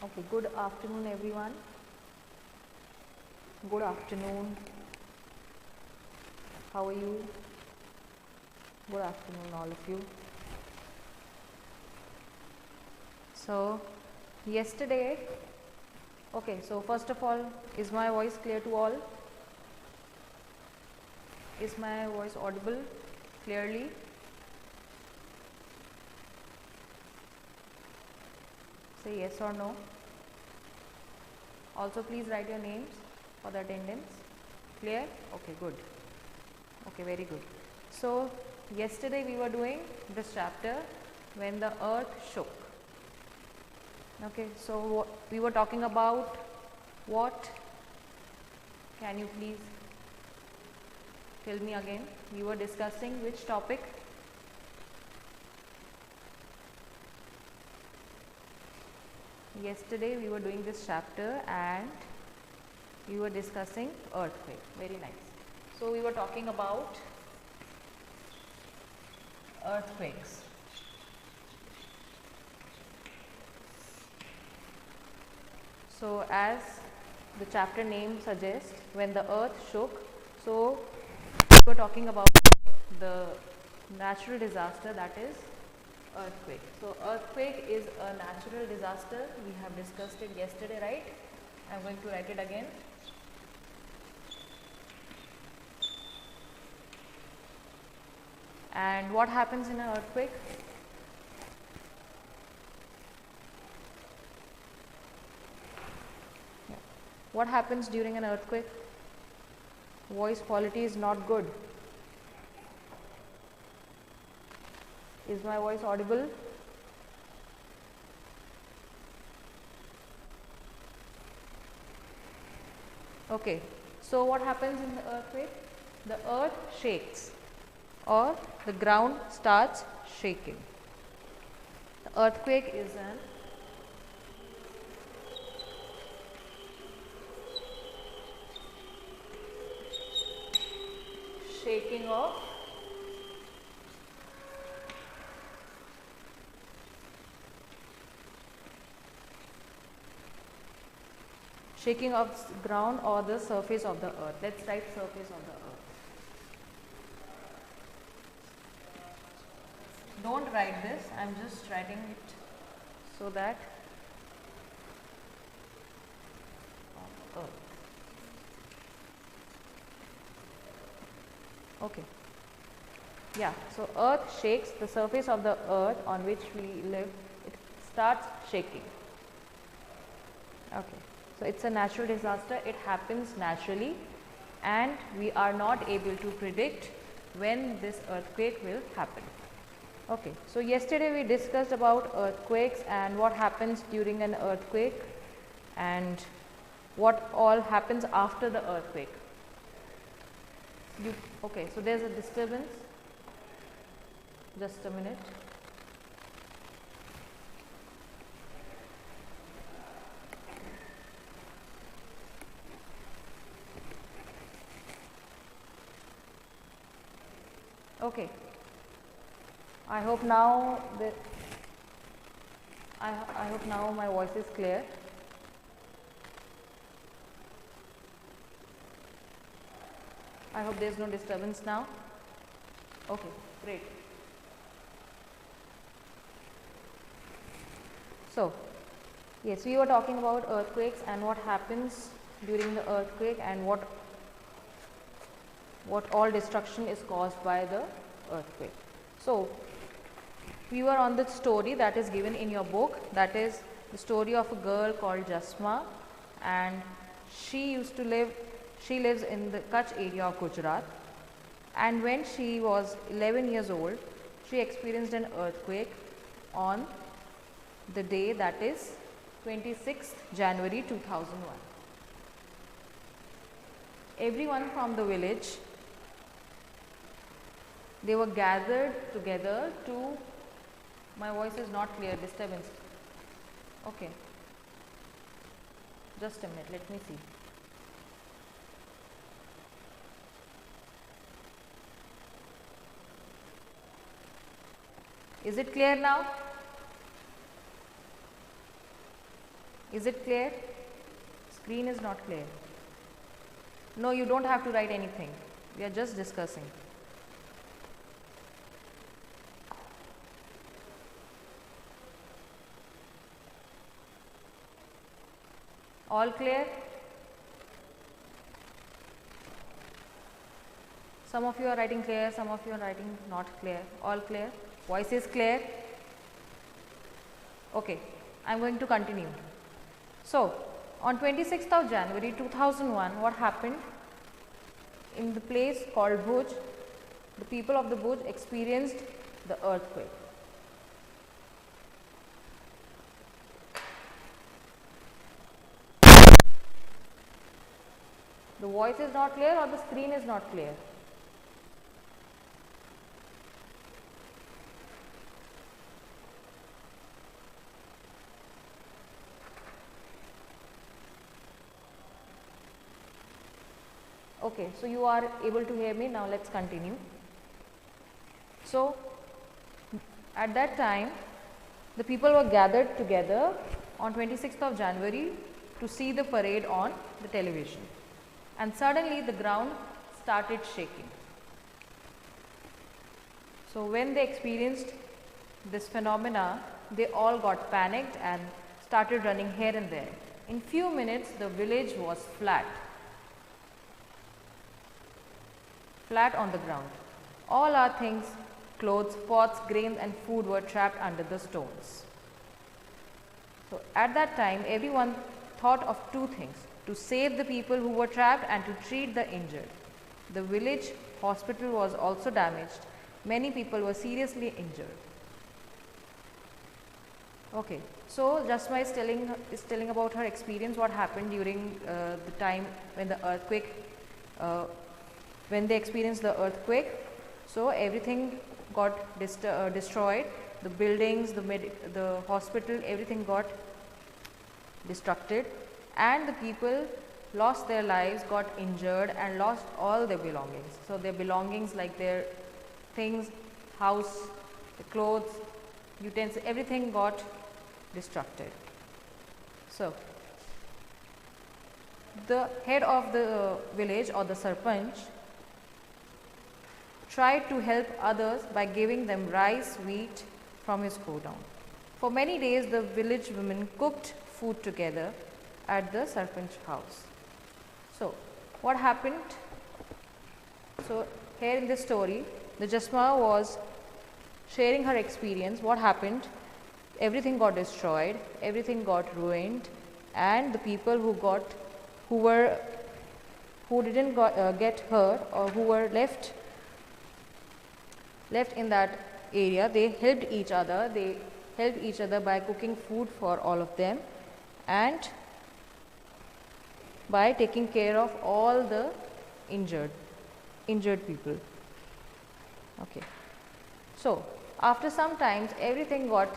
Okay, good afternoon everyone. Good afternoon. How are you? Good afternoon all of you. So, yesterday, okay, so first of all, is my voice clear to all? Is my voice audible clearly? Say yes or no. Also, please write your names for the attendance. Clear? Okay, good. Okay, very good. So, yesterday we were doing this chapter when the earth shook. Okay, so we were talking about what? Can you please tell me again? We were discussing which topic? Yesterday we were doing this chapter and we were discussing earthquake. Very nice. So we were talking about earthquakes. So as the chapter name suggests, when the earth shook, so we were talking about the natural disaster, that is earthquake. So earthquake is a natural disaster. We have discussed it yesterday, right? I am going to write it again. And what happens in an earthquake? What happens during an earthquake? Voice quality is not good. Is my voice audible? Okay, so what happens in the earthquake? The earth shakes or the ground starts shaking. The earthquake is an shaking of ground or the surface of the earth. Let's write surface of the earth. Don't write this, I am just writing it so that earth. Okay. Yeah, so earth shakes, the surface of the earth on which we live, it starts shaking. Okay. So it's a natural disaster, it happens naturally and we are not able to predict when this earthquake will happen. Okay, so yesterday we discussed about earthquakes and what happens during an earthquake and what all happens after the earthquake. Okay, so there's a disturbance. Just a minute. Okay. I hope now I hope now my voice is clear. I hope there is no disturbance now. Okay, great. So, yes, we were talking about earthquakes and what happens during the earthquake and what all destruction is caused by the earthquake. So, we were on the story that is given in your book, that is the story of a girl called Jasma, and she lives in the Kutch area of Gujarat, and when she was 11 years old, she experienced an earthquake on the day, that is 26th January 2001. Everyone from the village, they were gathered together to, my voice is not clear, disturbance. Okay, just a minute, let me see. Is it clear now? Is it clear? Screen is not clear. No, you don't have to write anything. We are just discussing. All clear? Some of you are writing clear, some of you are writing not clear. All clear? Voice is clear? Okay, I am going to continue. So, on 26th of January 2001, what happened? In the place called Bhuj, the people of the Bhuj experienced the earthquake. The voice is not clear or the screen is not clear? Okay, so you are able to hear me. Now let's continue. So, at that time, the people were gathered together on 26th of January to see the parade on the television, and suddenly the ground started shaking. So, when they experienced this phenomena, they all got panicked and started running here and there. In few minutes, the village was flat on the ground. All our things, clothes, pots, grains and food were trapped under the stones. So, at that time, everyone thought of two things: to save the people who were trapped and to treat the injured. The village hospital was also damaged. Many people were seriously injured. Okay, so Jasma is telling about her experience, what happened during the time when the earthquake, when they experienced the earthquake. So everything got destroyed. The buildings, the hospital, everything got destructed, and the people lost their lives, got injured and lost all their belongings. So their belongings, like their things, house, the clothes, utensils, everything got destructed. So the head of the village, or the sarpanch, tried to help others by giving them rice, wheat from his godown. For many days the village women cooked food together at the sarpanch house. So what happened? So here in this story, the Jasma was sharing her experience. What happened? Everything got destroyed, everything got ruined, and the people who didn't get hurt, or who were left in that area, they helped each other. They helped each other by cooking food for all of them and by taking care of all the injured people. Okay. So after some time, everything got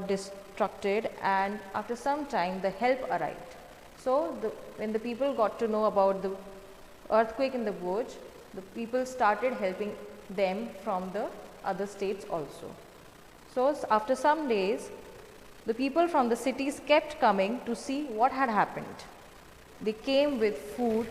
destructed, and after some time the help arrived. So when the people got to know about the earthquake in the Bhuj, the people started helping them from the other states also. So after some days, the people from the cities kept coming to see what had happened. They came with food,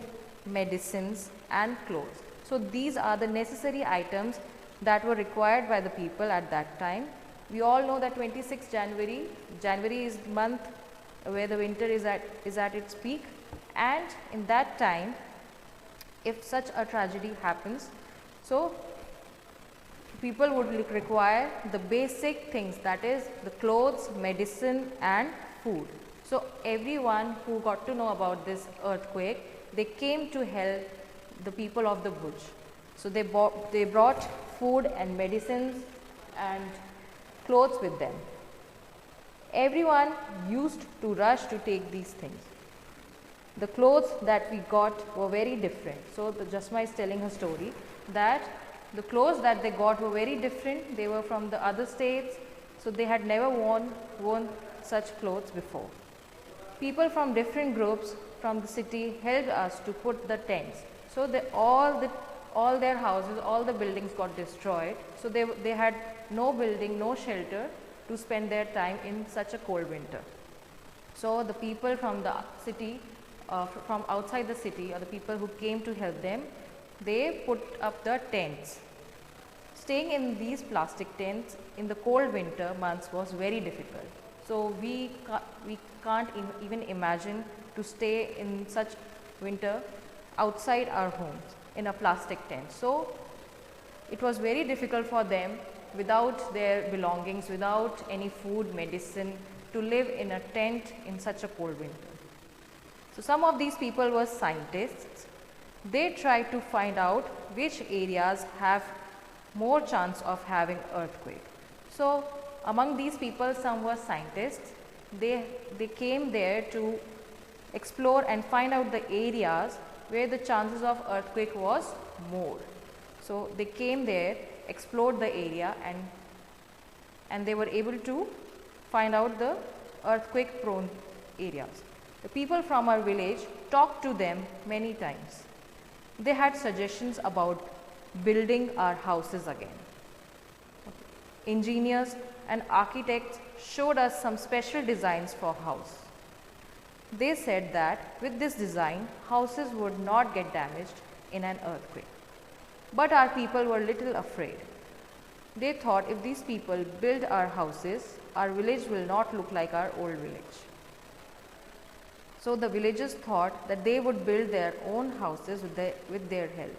medicines and clothes. So these are the necessary items that were required by the people at that time. We all know that 26th January is the month where the winter is at its peak, and in that time, if such a tragedy happens, so people would require the basic things, that is the clothes, medicine and food. So everyone who got to know about this earthquake, they came to help the people of the Bhuj. So they brought food and medicines and clothes with them. Everyone used to rush to take these things. The clothes that we got were very different. So the Jasma is telling her story that the clothes that they got were very different. They were from the other states, so they had never worn such clothes before. People from different groups from the city helped us to put the tents. So all their houses, all the buildings got destroyed. So they had no building, no shelter. to spend their time in such a cold winter. So the people from the city, from outside the city, or the people who came to help them, they put up the tents. Staying in these plastic tents in the cold winter months was very difficult. So we can't even imagine to stay in such winter outside our homes in a plastic tent. So it was very difficult for them without their belongings, without any food, medicine, to live in a tent in such a cold winter. So some of these people were scientists. They tried to find out which areas have more chance of having earthquake. So among these people, some were scientists. They came there to explore and find out the areas where the chances of earthquake was more. So they came there, explored the area, and they were able to find out the earthquake prone areas. The people from our village talked to them many times. They had suggestions about building our houses again. Engineers and architects showed us some special designs for house. They said that with this design, houses would not get damaged in an earthquake. But our people were little afraid. They thought if these people build our houses, our village will not look like our old village. So the villagers thought that they would build their own houses with their help.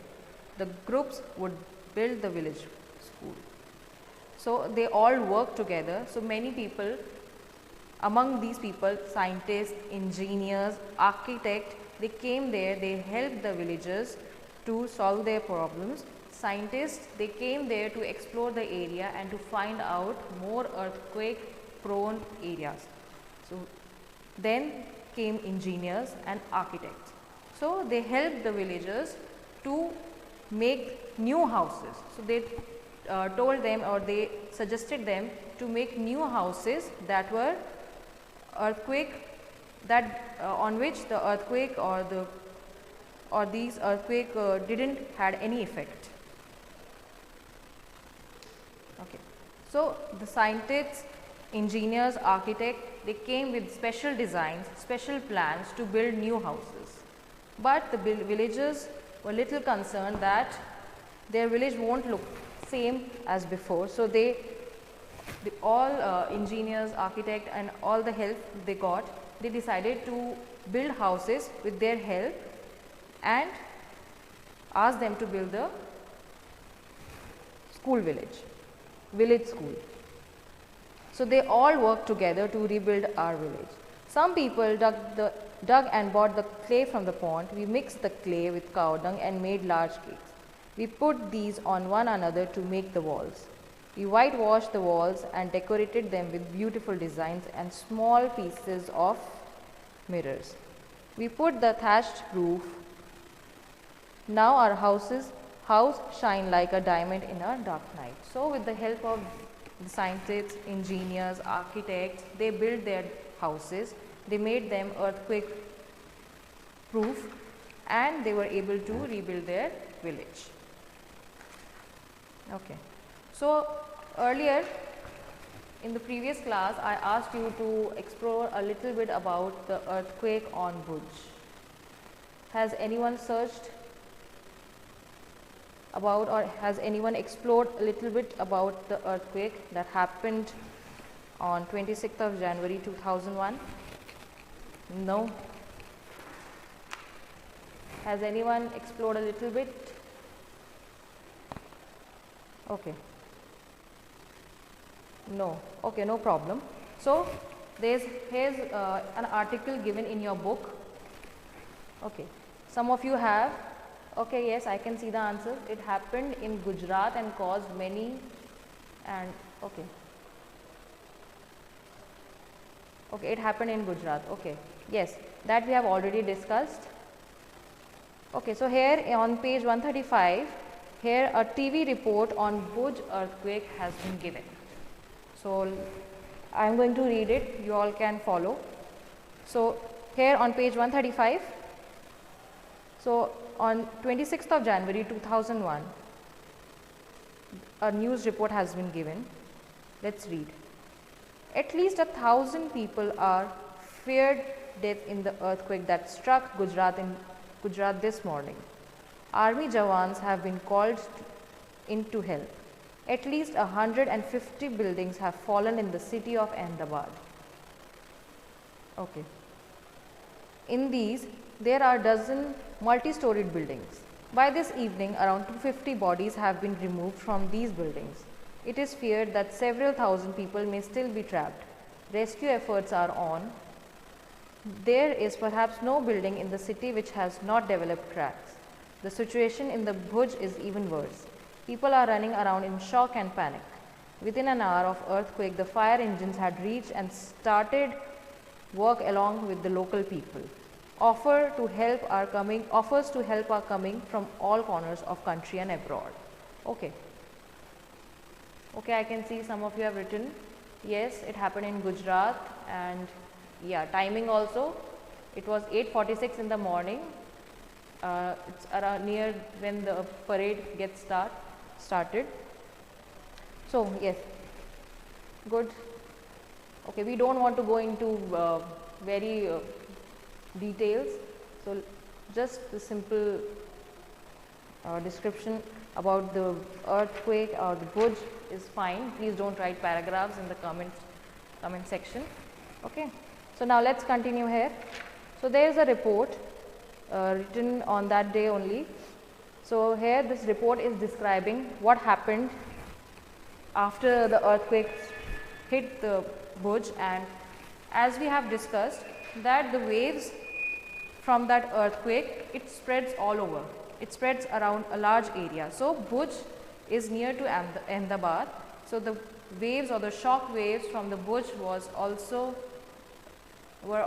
The groups would build the village school. So they all worked together. So many people, among these people, scientists, engineers, architects, they came there, they helped the villagers to solve their problems. Scientists, they came there to explore the area and to find out more earthquake prone areas. So then came engineers and architects. So they helped the villagers to make new houses. So they told them, or they suggested them to make new houses that were earthquake, that on which the earthquake or these earthquake didn't had any effect. Okay. So the scientists, engineers, architects, they came with special designs, special plans to build new houses. But the villagers were little concerned that their village won't look same as before. So all engineers, architects, and all the help they got, they decided to build houses with their help and asked them to build the village school. So they all worked together to rebuild our village. Some people dug and bought the clay from the pond. We mixed the clay with cow dung and made large cakes. We put these on one another to make the walls. We whitewashed the walls and decorated them with beautiful designs and small pieces of mirrors. We put the thatched roof. Now our house shine like a diamond in a dark night. So with the help of the scientists, engineers, architects, they built their houses. They made them earthquake proof and they were able to rebuild their village. Okay. So earlier in the previous class, I asked you to explore a little bit about the earthquake on Bhuj. Has anyone searched about, or has anyone explored a little bit about the earthquake that happened on 26th of January 2001? No? Has anyone explored a little bit? Okay. No. Okay, no problem. So here's an article given in your book. Okay. Some of you have. Okay, yes, I can see the answer. It happened in Gujarat and caused many, and okay. Okay, it happened in Gujarat. Okay, yes, that we have already discussed. Okay, so here on page 135, here a TV report on Bhuj earthquake has been given. So I am going to read it, you all can follow. So here on page 135, so on 26th of January 2001, a news report has been given. Let's read. At least 1,000 people are feared death in the earthquake that struck Gujarat this morning. Army jawans have been called in to help. At least 150 buildings have fallen in the city of Ahmedabad. Okay. In these, there are dozen multi-storied buildings. By this evening, around 250 bodies have been removed from these buildings. It is feared that several thousand people may still be trapped. Rescue efforts are on. There is perhaps no building in the city which has not developed cracks. The situation in the Bhuj is even worse. People are running around in shock and panic. Within an hour of earthquake, the fire engines had reached and started work along with the local people. Offers to help are coming from all corners of country and abroad. Okay. Okay, I can see some of you have written, yes, it happened in Gujarat, and yeah, timing also, it was 8:46 in the morning. It's around near when the parade gets started. So yes, good. Okay, we don't want to go into very details, so just the simple description about the earthquake or the Bhuj is fine. Please don't write paragraphs in the comment section. Okay, so now let's continue here. So there is a report written on that day only. So here this report is describing what happened after the earthquake hit the Bhuj, and as we have discussed that the waves from that earthquake, it spreads all over. It spreads around a large area. So Bhuj is near to Ahmedabad. So the waves or the shock waves from the Bhuj were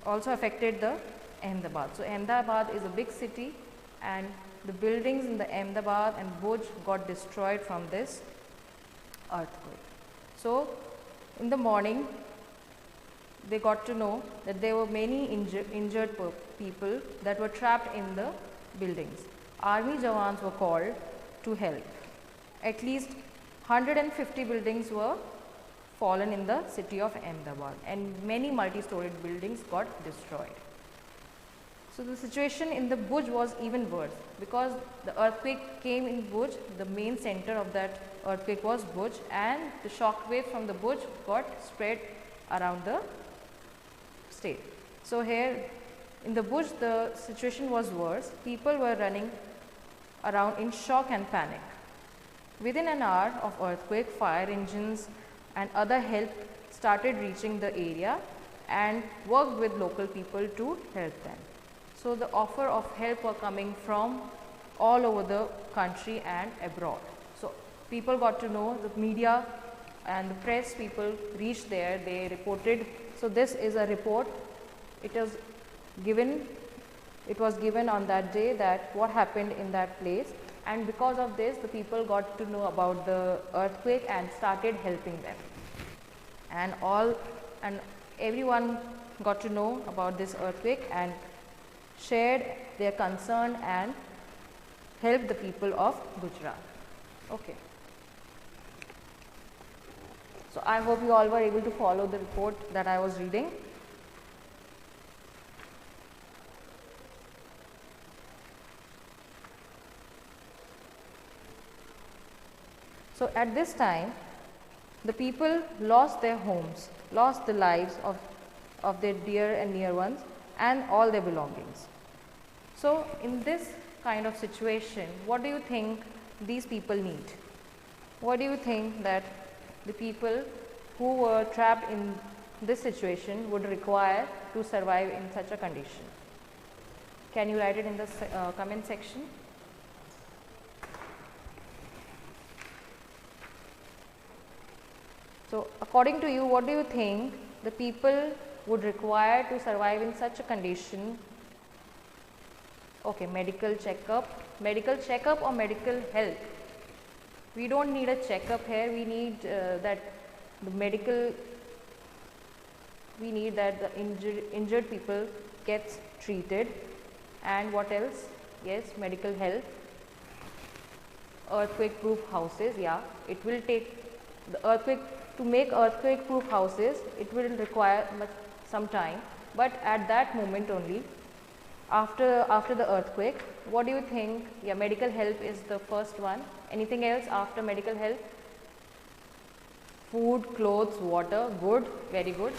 also affected the Ahmedabad. So Ahmedabad is a big city, and the buildings in the Ahmedabad and Bhuj got destroyed from this earthquake. So in the morning, they got to know that there were many injured people that were trapped in the buildings. Army jawans were called to help. At least 150 buildings were fallen in the city of Ahmedabad, and many multi-storied buildings got destroyed. So the situation in the Bhuj was even worse, because the earthquake came in Bhuj. The main center of that earthquake was Bhuj, and the shock wave from the Bhuj got spread around the state. So here in the Bhuj, the situation was worse. People were running around in shock and panic. Within an hour of earthquake, fire engines and other help started reaching the area and worked with local people to help them. So the offer of help were coming from all over the country and abroad. So people got to know, the media and the press people reached there, they reported. So this is a report. It was given on that day that what happened in that place, and because of this the people got to know about the earthquake and started helping them, and everyone got to know about this earthquake and shared their concern and helped the people of Gujarat. Okay. So I hope you all were able to follow the report that I was reading. So at this time, the people lost their homes, lost the lives of their dear and near ones, and all their belongings. So in this kind of situation, what do you think these people need? What do you think that the people who were trapped in this situation would require to survive in such a condition? Can you write it in the comment section? So according to you, what do you think the people would require to survive in such a condition? Okay, medical checkup or medical help. We don't need a checkup here, we need that the injured people gets treated. And what else? Yes, medical help. Earthquake proof houses, yeah, it will take, the earthquake to make earthquake proof houses, it will require some time, but at that moment only, after the earthquake, what do you think? Yeah, medical help is the first one. Anything else after medical help? Food, clothes, water. Good, very good.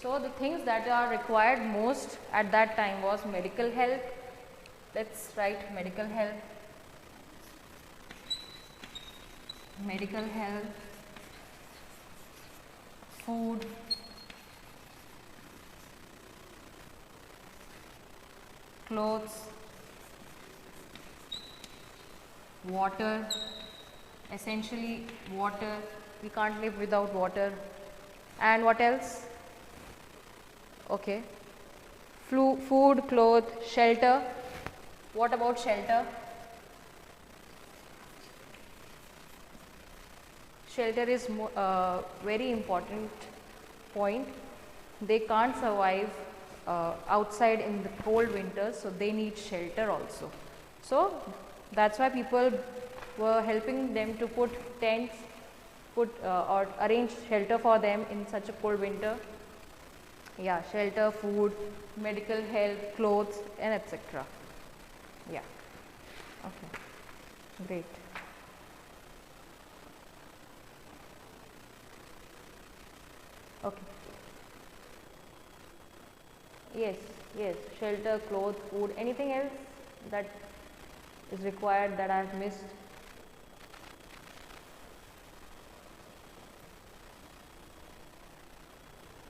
So the things that are required most at that time was medical help. Let's write medical help. Medical help, food, clothes, water, essentially water, we can't live without water. And what else? Okay, food, clothes, shelter. What about shelter? Shelter is very important point. They can't survive outside in the cold winters, so they need shelter also. So that's why people were helping them to put tents, or arrange shelter for them in such a cold winter. Yeah, shelter, food, medical help, clothes, and etc. Yeah. Okay. Great. Okay. Yes, yes, shelter, clothes, food, anything else that is required that I have missed?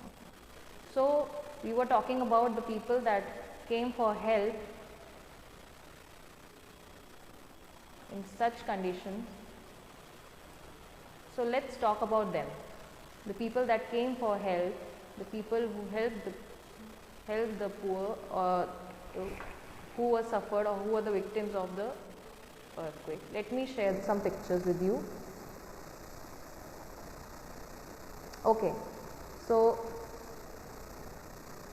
Okay. So, we were talking about the people that came for help in such conditions. So, let's talk about them. The people that came for help, the people who helped the poor, or who were suffered, or who were the victims of the earthquake. Let me share some pictures with you. Okay, so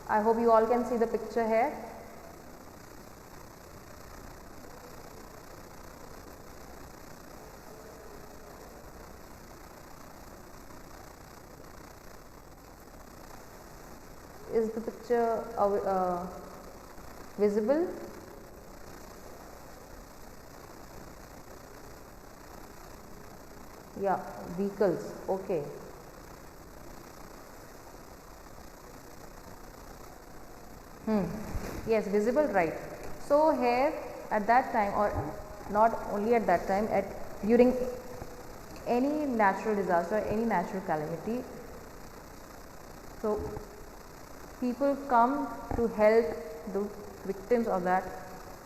I hope you all can see the picture here. Is the picture visible? Yeah, vehicles. Okay. Yes, visible, right. So here at that time, or not only at that time, during any natural disaster, any natural calamity, so people come to help the victims of that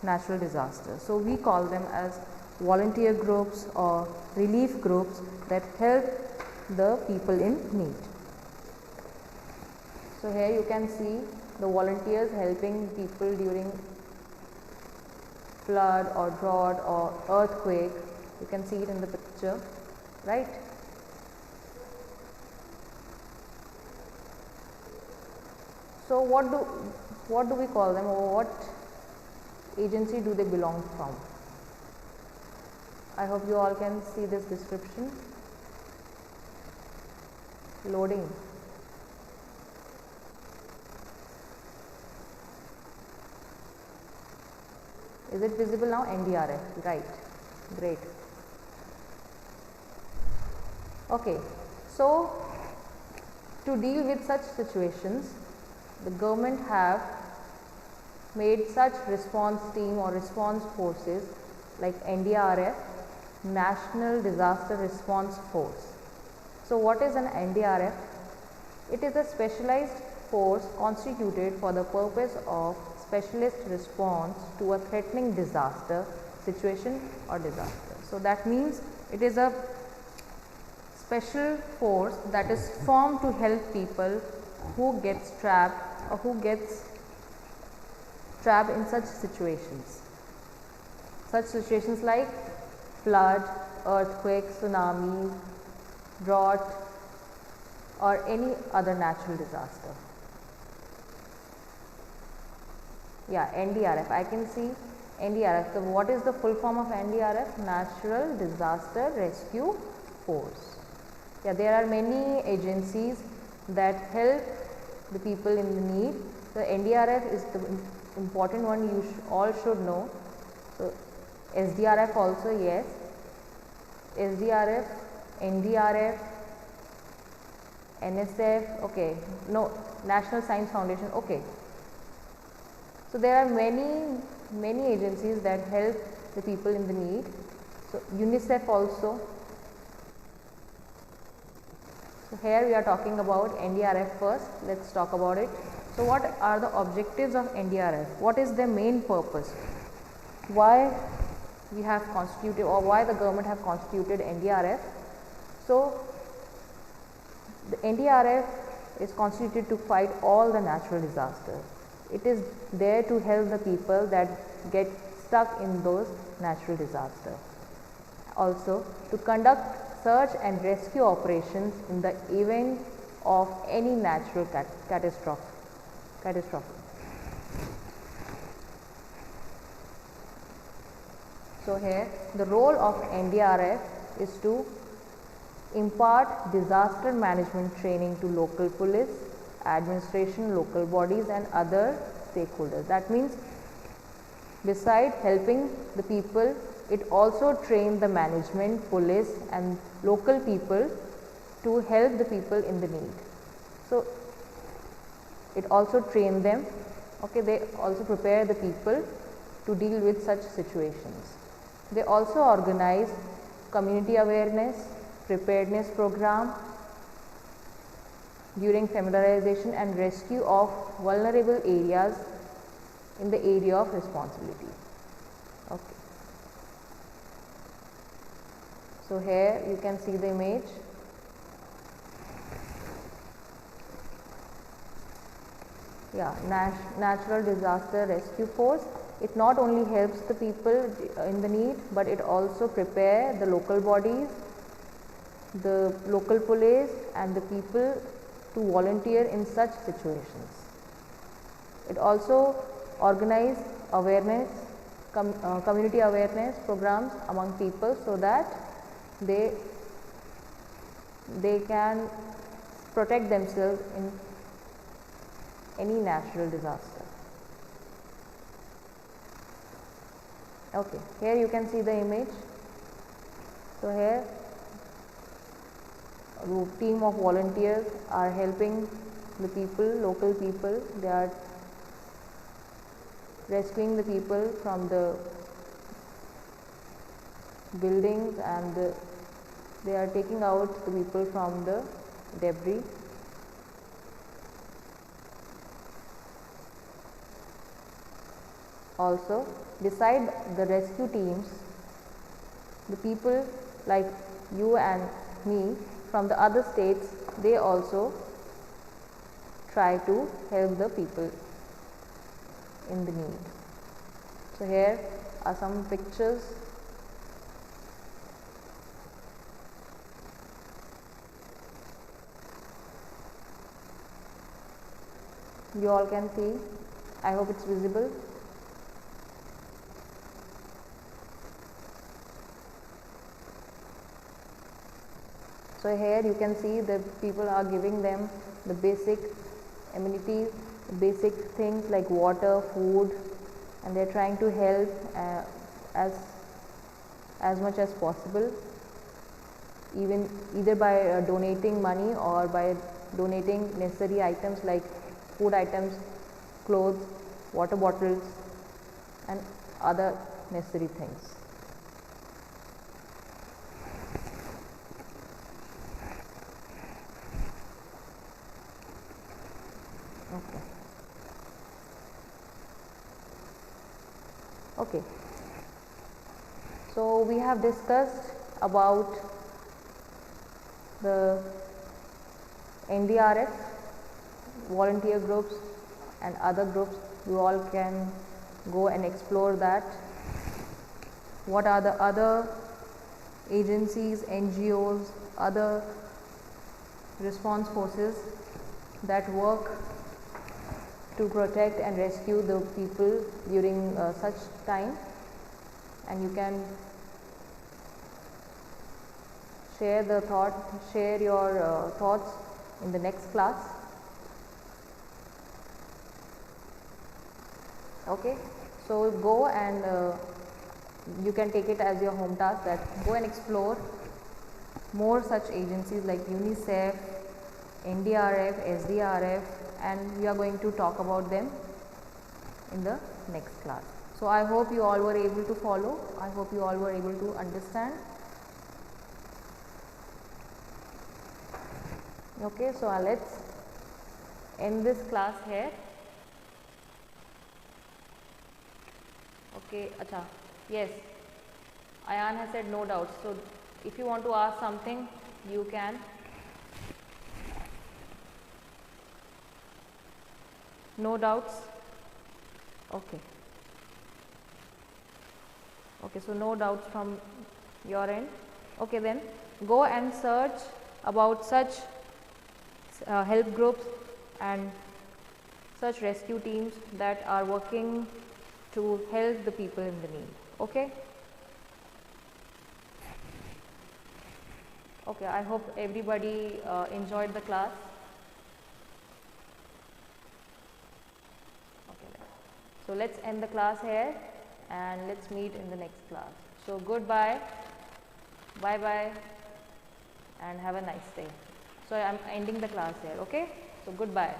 natural disaster. So we call them as volunteer groups or relief groups that help the people in need. So here you can see the volunteers helping people during flood or drought or earthquake. You can see it in the picture, right? So what do we call them, or what agency do they belong from? I hope you all can see this description. Loading. Is it visible now? NDRF, right. Great. Okay, so to deal with such situations, the government have made such response team or response forces like NDRF, National Disaster Response Force. So what is an NDRF? It is a specialized force constituted for the purpose of specialist response to a threatening disaster, situation or disaster. So that means it is a special force that is formed to help people who gets trapped or who gets trapped in such situations. Such situations like flood, earthquake, tsunami, drought or any other natural disaster. Yeah, NDRF, I can see NDRF. So what is the full form of NDRF? Natural Disaster Rescue Force. Yeah, there are many agencies that help the people in the need. The NDRF is the important one you all should know. So SDRF also, yes. SDRF, NDRF, NSF, okay, no, National Science Foundation, okay. So there are many agencies that help the people in the need. So UNICEF also. So here we are talking about NDRF first. Let's talk about it. So what are the objectives of NDRF? What is their main purpose? Why we have constituted, or why the government have constituted NDRF? So the NDRF is constituted to fight all the natural disasters. It is there to help the people that get stuck in those natural disasters. Also to conduct search and rescue operations in the event of any natural catastrophe. So here the role of NDRF is to impart disaster management training to local police, administration, local bodies and other stakeholders. That means beside helping the people, it also trains the management, police and local people to help the people in the need. So it also trains them, okay, they also prepare the people to deal with such situations. They also organize community awareness, preparedness program during familiarization and rescue of vulnerable areas in the area of responsibility. Okay. So here you can see the image. Yeah, Natural Disaster Rescue Force. It not only helps the people in the need, but it also prepare the local bodies, the local police and the people to volunteer in such situations. It also organize awareness, community awareness programs among people so that they can protect themselves in any natural disaster. Okay, here you can see the image. So here a team of volunteers are helping the people, local people. They are rescuing the people from the buildings and they are taking out the people from the debris. Also, beside the rescue teams, the people like you and me from the other states, they also try to help the people in the need. So here are some pictures. You all can see. I hope it's visible. So here you can see the people are giving them the basic amenities, basic things like water, food, and they are trying to help as much as possible, either by donating money or by donating necessary items like food items, clothes, water bottles and other necessary things. Okay. So we have discussed about the NDRF, volunteer groups and other groups. You all can go and explore that. What are the other agencies, NGOs, other response forces that work to protect and rescue the people during such time, and you can share your thoughts in the next class. Okay, so go and you can take it as your home task, that go and explore more such agencies like UNICEF, NDRF, SDRF, and we are going to talk about them in the next class. So I hope you all were able to follow. I hope you all were able to understand. Okay, so let's end this class here. Okay, acha, yes, Ayan has said no doubts. So if you want to ask something, you can. No doubts? Okay. Okay, so no doubts from your end. Okay, then go and search about such help groups and such rescue teams that are working to help the people in the need. Okay? Okay, I hope everybody enjoyed the class. Okay, so let's end the class here and let's meet in the next class. So goodbye, bye bye, and have a nice day. So I'm ending the class here. Okay, so goodbye.